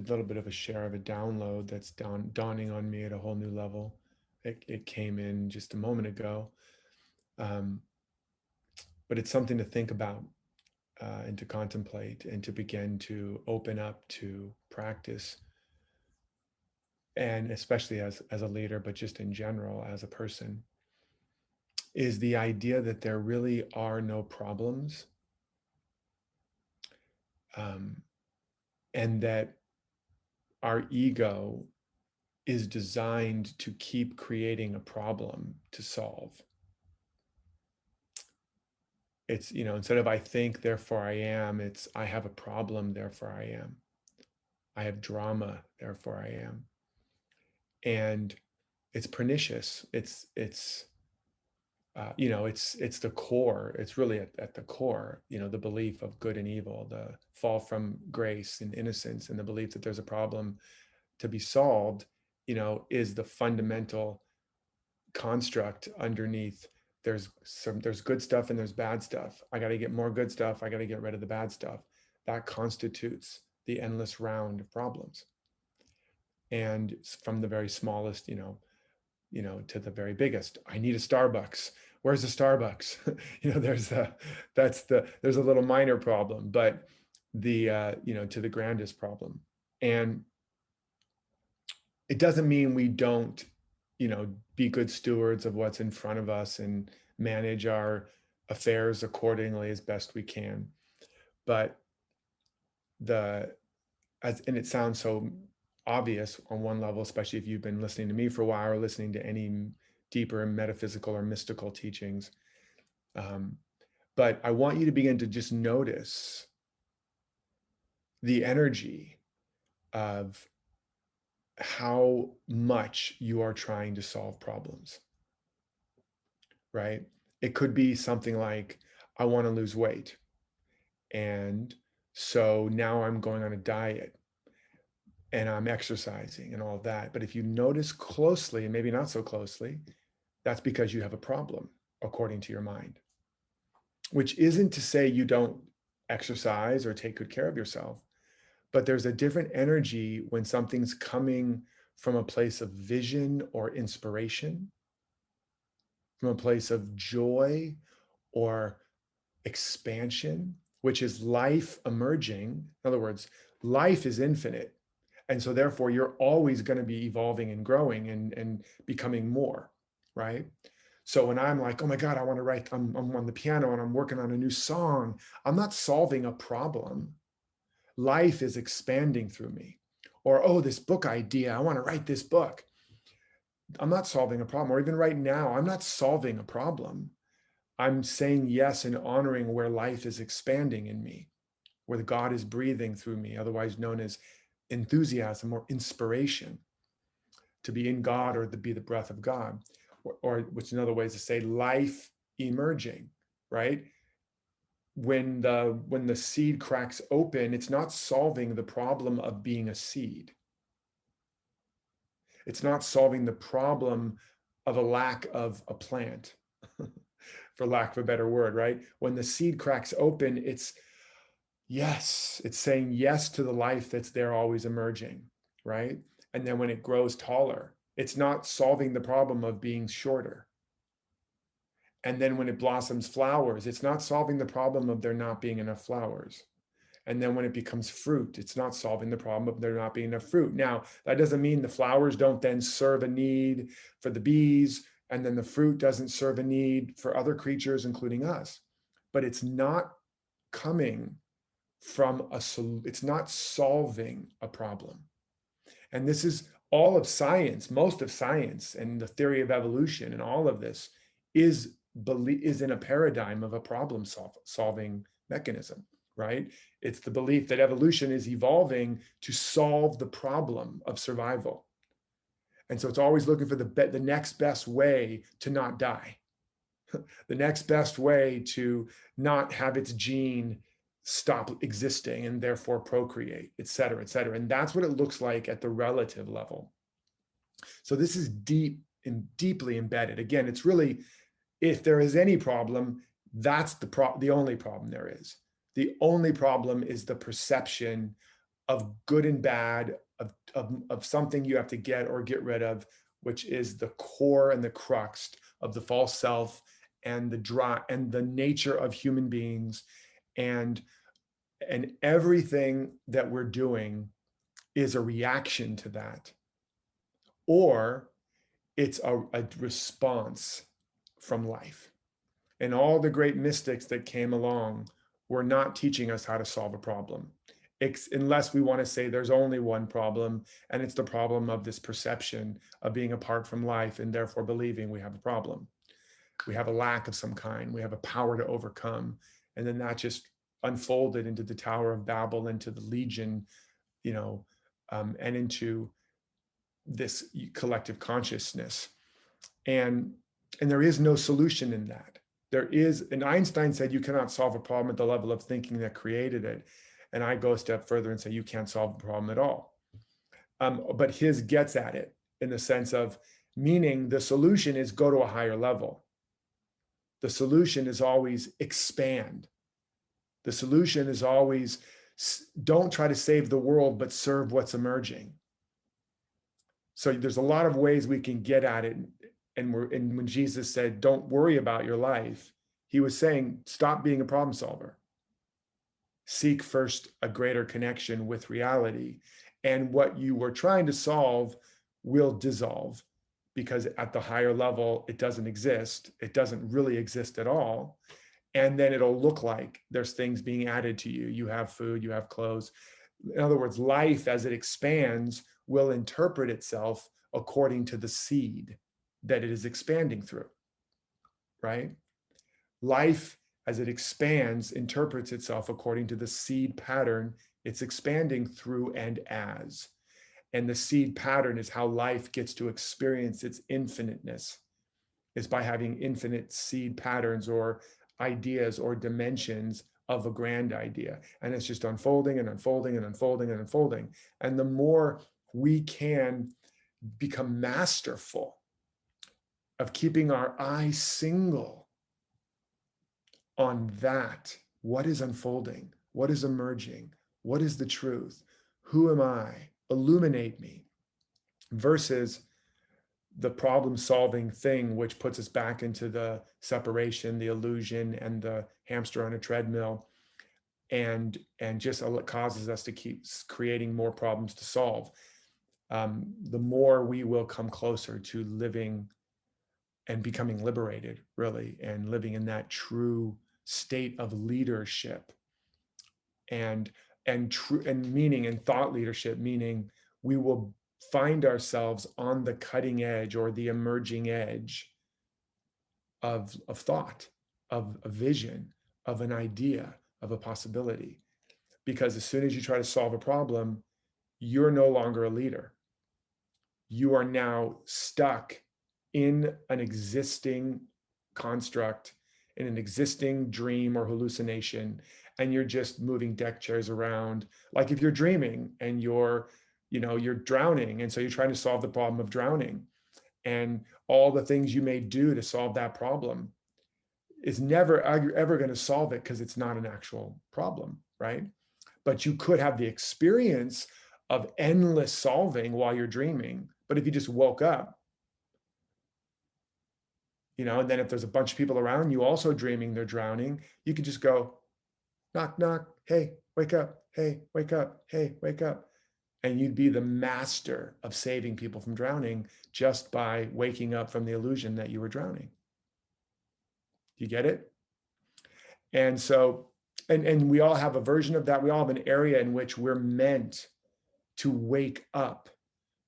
little bit of a share of a download that's dawning on me at a whole new level. It came in just a moment ago, um, but it's something to think about and to contemplate and to begin to open up to practice, and especially as a leader, but just in general as a person, is the idea that there really are no problems, um, and that our ego is designed to keep creating a problem to solve. It's, instead of I think, therefore I am, it's I have a problem, therefore I am. I have drama, therefore I am. And it's pernicious. It's the core. It's really at the core, the belief of good and evil, the fall from grace and innocence, and the belief that there's a problem to be solved, is the fundamental construct underneath. There's good stuff and there's bad stuff. I got to get more good stuff. I got to get rid of the bad stuff. That constitutes the endless round of problems. And from the very smallest, to the very biggest. I need a Starbucks. Where's the Starbucks? There's a little minor problem, but to the grandest problem. And it doesn't mean we don't, be good stewards of what's in front of us and manage our affairs accordingly as best we can. But and it sounds so obvious on one level, especially if you've been listening to me for a while or listening to any deeper metaphysical or mystical teachings. But I want you to begin to just notice the energy of how much you are trying to solve problems, right? It could be something like, I want to lose weight. And so now I'm going on a diet and I'm exercising and all of that. But if you notice closely, and maybe not so closely, that's because you have a problem, according to your mind, which isn't to say you don't exercise or take good care of yourself, but there's a different energy when something's coming from a place of vision or inspiration, from a place of joy or expansion, which is life emerging. In other words, life is infinite. And so therefore you're always going to be evolving and growing and becoming more, right? So when I'm like, oh my God, I want to write, I'm on the piano and I'm working on a new song, I'm not solving a problem. Life is expanding through me. Or, oh, this book idea, I want to write this book. I'm not solving a problem. Or even right now, I'm not solving a problem. I'm saying yes and honoring where life is expanding in me, where God is breathing through me, otherwise known as enthusiasm or inspiration, to be in God or to be the breath of God, or which is another way to say life emerging, right? When the seed cracks open, it's not solving the problem of being a seed. It's not solving the problem of a lack of a plant, for lack of a better word, right? When the seed cracks open, it's saying yes to the life that's there always emerging, right? And then when it grows taller, it's not solving the problem of being shorter. And then when it blossoms flowers, it's not solving the problem of there not being enough flowers. And then when it becomes fruit, it's not solving the problem of there not being enough fruit. Now, that doesn't mean the flowers don't then serve a need for the bees, and then the fruit doesn't serve a need for other creatures, including us. But it's not coming from it's not solving a problem. And this is all of science, most of science and the theory of evolution and all of this is in a paradigm of a problem solving mechanism, right? It's the belief that evolution is evolving to solve the problem of survival. And so it's always looking for the next best way to not die, the next best way to not have its gene stop existing and therefore procreate, et cetera, et cetera. And that's what it looks like at the relative level. So this is deep and deeply embedded. Again, it's really, if there is any problem, that's the only problem there is. The only problem is the perception of good and bad, of something you have to get or get rid of, which is the core and the crux of the false self and the nature of human beings, and everything that we're doing is a reaction to that, or it's a response from life. And all the great mystics that came along were not teaching us how to solve a problem, unless we want to say there's only one problem, and it's the problem of this perception of being apart from life and therefore believing we have a problem. We have a lack of some kind. We have a power to overcome. And then that just unfolded into the Tower of Babel, into the Legion, and into this collective consciousness. And there is no solution in that. And Einstein said you cannot solve a problem at the level of thinking that created it. And I go a step further and say you can't solve the problem at all. But his gets at it in the sense of, meaning the solution is go to a higher level. The solution is always expand. The solution is always don't try to save the world, but serve what's emerging. So there's a lot of ways we can get at it. And when Jesus said, don't worry about your life, he was saying, stop being a problem solver. Seek first a greater connection with reality. And what you were trying to solve will dissolve, because at the higher level, it doesn't exist. It doesn't really exist at all. And then it'll look like there's things being added to you. You have food, you have clothes. In other words, life as it expands will interpret itself according to the seed that it is expanding through, right? Life as it expands interprets itself according to the seed pattern it's expanding through and as. And the seed pattern is how life gets to experience its infiniteness, is by having infinite seed patterns or ideas or dimensions of a grand idea. And it's just unfolding and unfolding and unfolding and unfolding. And the more we can become masterful of keeping our eye single on that, what is unfolding, what is emerging, what is the truth, who am I, illuminate me, versus the problem-solving thing, which puts us back into the separation, the illusion, and the hamster on a treadmill, and just causes us to keep creating more problems to solve. The more we will come closer to living and becoming liberated, really, and living in that true state of leadership, and meaning, and thought leadership, meaning we will find ourselves on the cutting edge or the emerging edge of thought, of a vision, of an idea, of a possibility. Because as soon as you try to solve a problem, you're no longer a leader. You are now stuck in an existing construct, in an existing dream or hallucination, and you're just moving deck chairs around. Like if you're dreaming and you're drowning, and so you're trying to solve the problem of drowning, and all the things you may do to solve that problem is never ever going to solve it, because it's not an actual problem, right? But you could have the experience of endless solving while you're dreaming. But if you just woke up, and then if there's a bunch of people around you also dreaming they're drowning, you could just go, knock, knock, hey, wake up, hey, wake up, hey, wake up. And you'd be the master of saving people from drowning just by waking up from the illusion that you were drowning. You get it? And so, and we all have a version of that. We all have an area in which we're meant to wake up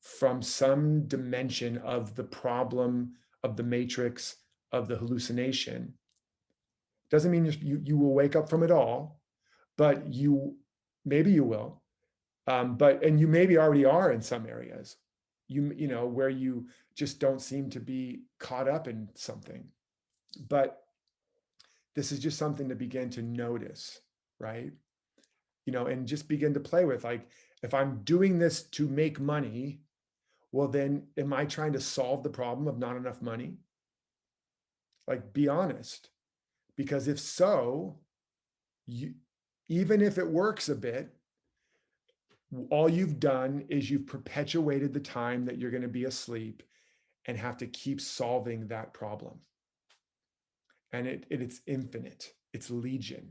from some dimension of the problem, of the matrix, of the hallucination. Doesn't mean you will wake up from it all, but maybe you will. And you maybe already are in some areas, where you just don't seem to be caught up in something. But this is just something to begin to notice, right? And just begin to play with. Like, if I'm doing this to make money, well, then am I trying to solve the problem of not enough money? Like, be honest. Because if so, even if it works a bit, All you've done is you've perpetuated the time that you're going to be asleep and have to keep solving that problem. And it's infinite. It's legion.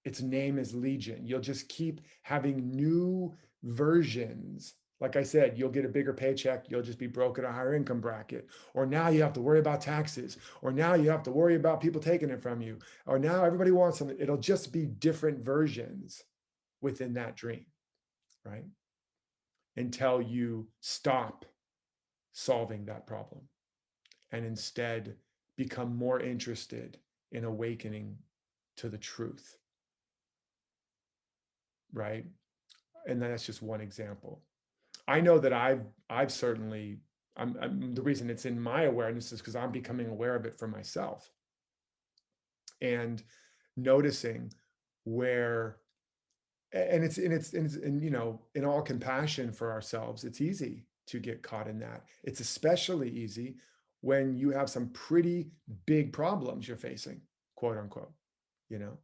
Its name is legion. You'll just keep having new versions. Like I said, you'll get a bigger paycheck. You'll just be broke in a higher income bracket. Or now you have to worry about taxes. Or now you have to worry about people taking it from you. Or now everybody wants something. It'll just be different versions within that dream, right? Until you stop solving that problem and instead become more interested in awakening to the truth, right? And that's just one example. I know that I've certainly, the reason it's in my awareness is because I'm becoming aware of it for myself and noticing where, and you know, in all compassion for ourselves, it's easy to get caught in that. It's especially easy when you have some pretty big problems you're facing, quote unquote. You know,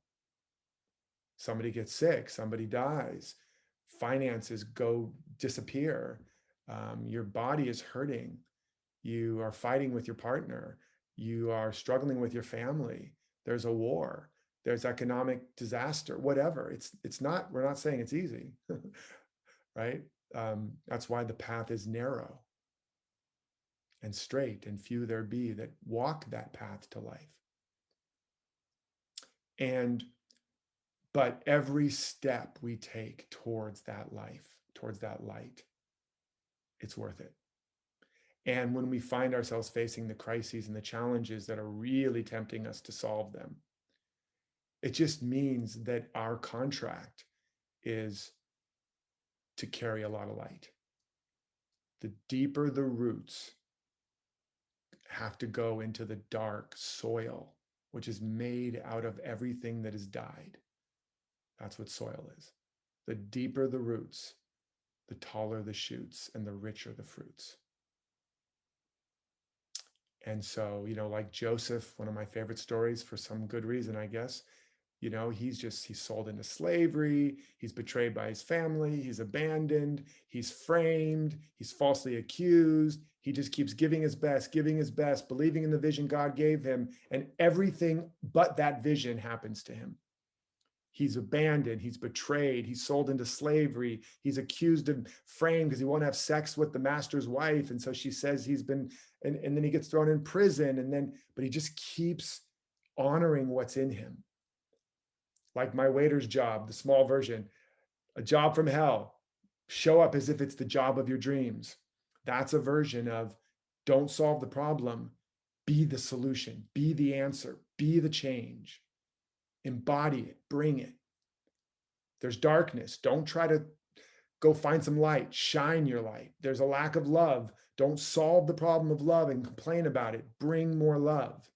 somebody gets sick, somebody dies, finances go disappear, your body is hurting, you are fighting with your partner, you are struggling with your family, there's a war, there's economic disaster, whatever. It's not, we're not saying it's easy, right? That's why the path is narrow and straight, and few there be that walk that path to life. And but every step we take towards that life, towards that light, it's worth it. And when we find ourselves facing the crises and the challenges that are really tempting us to solve them, it just means that our contract is to carry a lot of light. The deeper the roots have to go into the dark soil, which is made out of everything that has died. That's what soil is. The deeper the roots, the taller the shoots and the richer the fruits. And so, you know, like Joseph, one of my favorite stories for some good reason, I guess, you know, he's sold into slavery. He's betrayed by his family. He's abandoned. He's framed. He's falsely accused. He just keeps giving his best, believing in the vision God gave him. And everything but that vision happens to him. He's abandoned, he's betrayed, he's sold into slavery, he's accused and framed because he won't have sex with the master's wife. And so she says he's been, and then he gets thrown in prison. And then, but he just keeps honoring what's in him. Like my waiter's job, the small version, a job from hell, show up as if it's the job of your dreams. That's a version of don't solve the problem, be the solution, be the answer, be the change. Embody it, bring it. There's darkness. Don't try to go find some light, shine your light. There's a lack of love. Don't solve the problem of love and complain about it. Bring more love,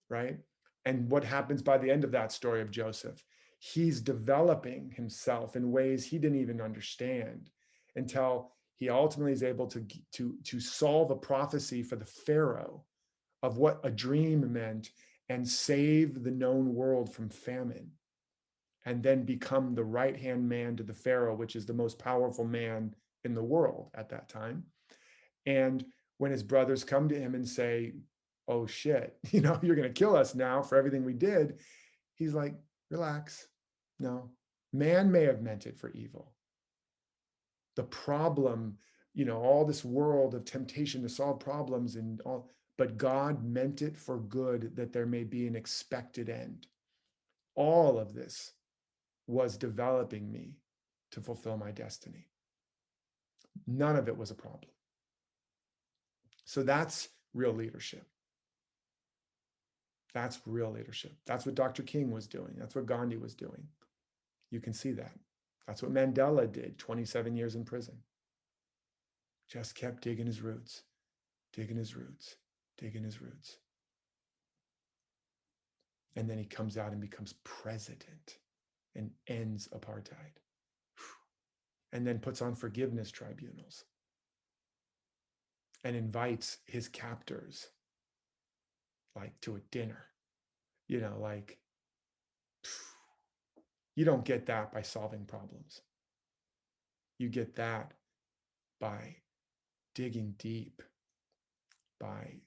right? And what happens by the end of that story of Joseph? He's developing himself in ways he didn't even understand until he ultimately is able to solve a prophecy for the Pharaoh of what a dream meant and save the known world from famine, and then become the right-hand man to the Pharaoh, which is the most powerful man in the world at that time. And when his brothers come to him and say, oh shit, you know, you're going to kill us now for everything we did, he's like, relax. No, man may have meant it for evil. The problem, you know, all this world of temptation to solve problems and all, but God meant it for good, that there may be an expected end. All of this was developing me to fulfill my destiny. None of it was a problem. So that's real leadership. That's real leadership. That's what Dr. King was doing. That's what Gandhi was doing. You can see that. That's what Mandela did, 27 years in prison. Just kept digging his roots, digging his roots, digging his roots. And then he comes out and becomes president and ends apartheid. And then puts on forgiveness tribunals and invites his captors like to a dinner. You know, like, you don't get that by solving problems. You get that by digging deep, by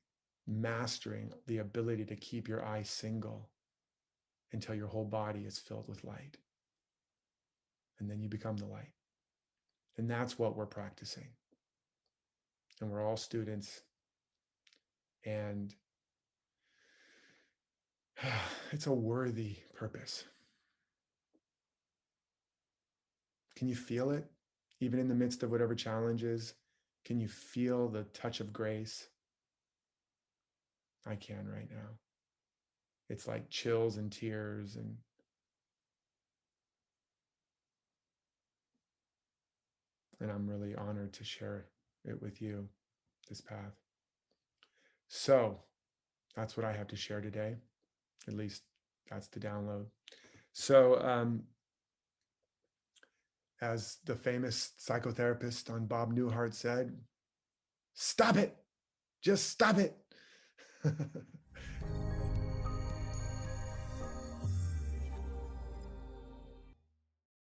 mastering the ability to keep your eye single until your whole body is filled with light. And then you become the light. And that's what we're practicing. And we're all students. And it's a worthy purpose. Can you feel it? Even in the midst of whatever challenges, can you feel the touch of grace? I can right now. It's like chills and tears, and I'm really honored to share it with you, this path. So that's what I have to share today. At least that's the download. So as the famous psychotherapist on Bob Newhart said, stop it. Just stop it.